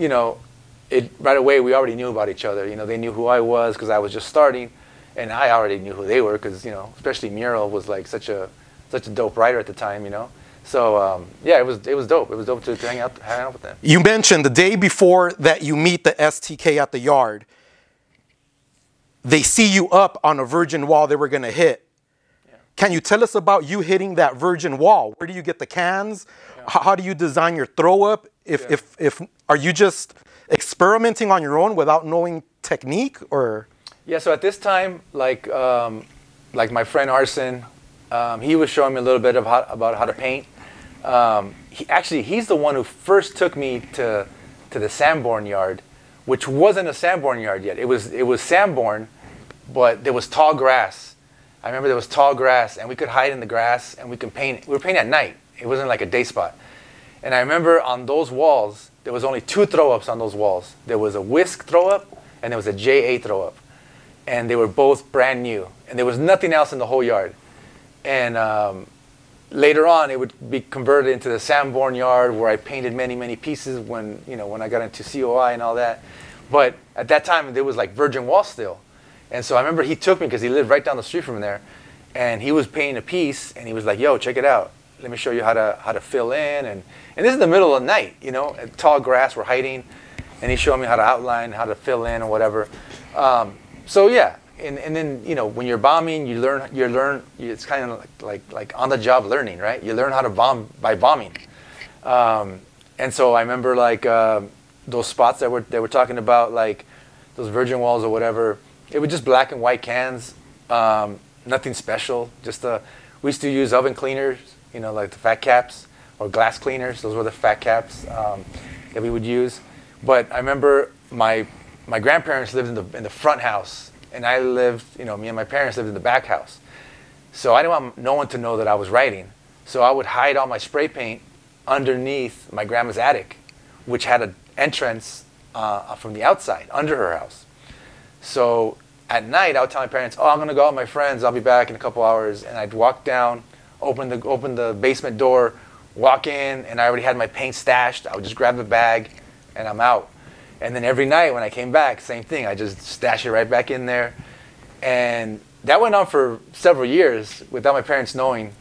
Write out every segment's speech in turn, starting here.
you know, right away we already knew about each other. You know, they knew who I was because I was just starting, and I already knew who they were because, you know, especially Mural was like such a dope writer at the time, you know. So yeah, it was dope. It was dope to hang out with them. You mentioned the day before that you meet the STK at the yard, they see you up on a virgin wall they were going to hit. Yeah. Can you tell us about you hitting that virgin wall? Where do you get the cans? Yeah. How do you design your throw up? If are you just experimenting on your own without knowing technique, or? Yeah, so at this time, like my friend Arson, he was showing me a little bit of about how to paint. He's the one who first took me to the Sandborn yard, which wasn't a Sandborn yard yet. It was Sandborn, but there was tall grass. I remember there was tall grass, and we could hide in the grass, and we could paint. We were painting at night. It wasn't like a day spot. And I remember on those walls, there was only 2 throw-ups on those walls. There was a whisk throw-up, and there was a JA throw-up. And they were both brand new. And there was nothing else in the whole yard. And later on, it would be converted into the Sandborn yard, where I painted many, many pieces when I got into COI and all that. But at that time, there was like virgin wall still. And so I remember he took me, because he lived right down the street from there, and he was painting a piece, and he was like, "Yo, check it out. Let me show you how to fill in." And this is the middle of the night, you know, tall grass, we're hiding, and he showed me how to outline, how to fill in, or whatever. So yeah, and then, you know, when you're bombing, you learn. It's kind of like on the job learning, right? You learn how to bomb by bombing. And so I remember like those spots that they were talking about, like those virgin walls or whatever. It was just black and white cans, nothing special. Just we used to use oven cleaners, you know, like the fat caps, or glass cleaners. Those were the fat caps that we would use. But I remember my grandparents lived in the front house, and I lived, you know, me and my parents lived in the back house. So I didn't want no one to know that I was writing. So I would hide all my spray paint underneath my grandma's attic, which had an entrance from the outside, under her house. So at night, I would tell my parents, "Oh, I'm going to go out with my friends. I'll be back in a couple hours." And I'd walk down, open the basement door, walk in, and I already had my paint stashed. I would just grab the bag, and I'm out. And then every night when I came back, same thing. I just stash it right back in there. And that went on for several years without my parents knowing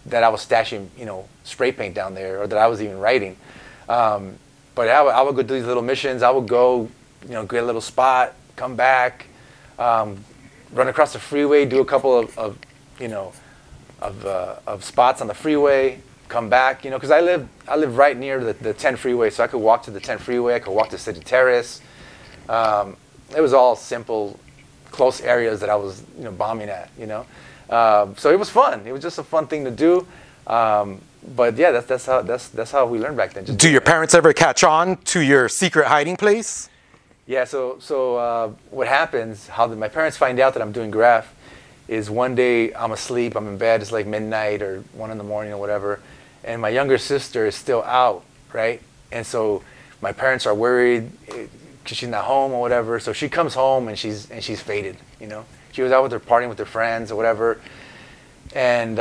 that I was stashing, you know, spray paint down there, or that I was even writing. But I would go do these little missions. I would go, you know, get a little spot, come back, run across the freeway, do a couple of spots on the freeway, come back, you know, because I live right near the 10 freeway, so I could walk to the 10 freeway, I could walk to City Terrace. It was all simple, close areas that I was, you know, bombing at, you know. So it was fun. It was just a fun thing to do. But yeah, that's how we learned back then. Do your parents ever catch on to your secret hiding place? Yeah, so what happens, how my parents find out that I'm doing graph, is one day I'm asleep, I'm in bed, it's like midnight or 1 in the morning or whatever, and my younger sister is still out, right? And so my parents are worried because she's not home or whatever, so she comes home and she's faded, you know? She was out with her partying with her friends or whatever, and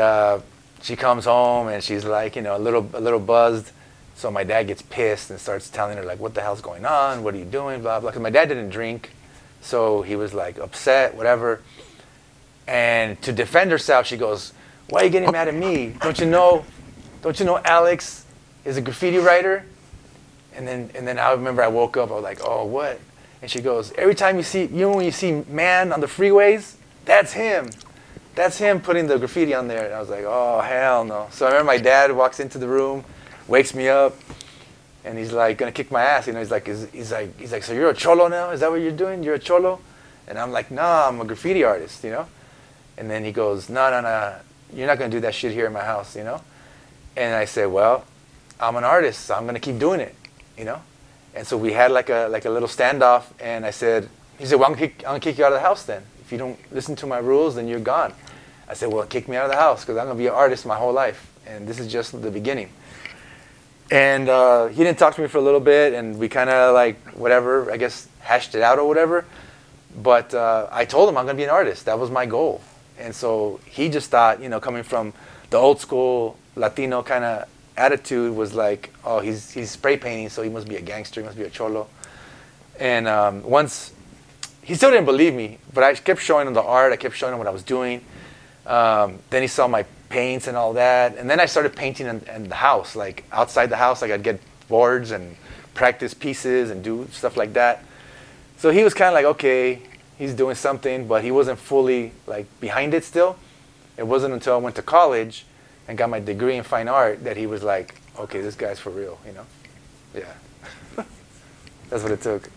she comes home and she's like, you know, a little buzzed. So my dad gets pissed and starts telling her, like, "What the hell's going on? What are you doing?" Blah, blah. Because my dad didn't drink. So he was, like, upset, whatever. And to defend herself, she goes, "Why are you getting mad at me? Don't you know Alex is a graffiti writer?" And then I remember I woke up. I was like, "Oh, what?" And she goes, "Every time when you see Man on the freeways, that's him. That's him putting the graffiti on there." And I was like, "Oh, hell no." So I remember my dad walks into the room, wakes me up, and he's like gonna kick my ass. You know, he's like, "So you're a cholo now? Is that what you're doing? You're a cholo?" And I'm like, "Nah, I'm a graffiti artist," you know. And then he goes, No, you're not gonna do that shit here in my house, you know. And I said, "Well, I'm an artist, so I'm gonna keep doing it," you know. And so we had like a little standoff, and he said, "Well, I'm gonna kick you out of the house then. If you don't listen to my rules, then you're gone." I said, "Well, kick me out of the house, because I'm gonna be an artist my whole life, and this is just the beginning." And he didn't talk to me for a little bit, and we kind of like, whatever, I guess, hashed it out or whatever. But I told him I'm going to be an artist. That was my goal. And so he just thought, you know, coming from the old school Latino kind of attitude was like, oh, he's spray painting, so he must be a gangster, he must be a cholo. And once, he still didn't believe me, but I kept showing him the art, I kept showing him what I was doing. Then he saw my paints and all that, and then I started painting in the house, like outside the house. Like I'd get boards and practice pieces and do stuff like that. So he was kind of like, okay, he's doing something, but he wasn't fully like behind it still. It wasn't until I went to college and got my degree in fine art that he was like, okay, this guy's for real, you know? Yeah. That's what it took.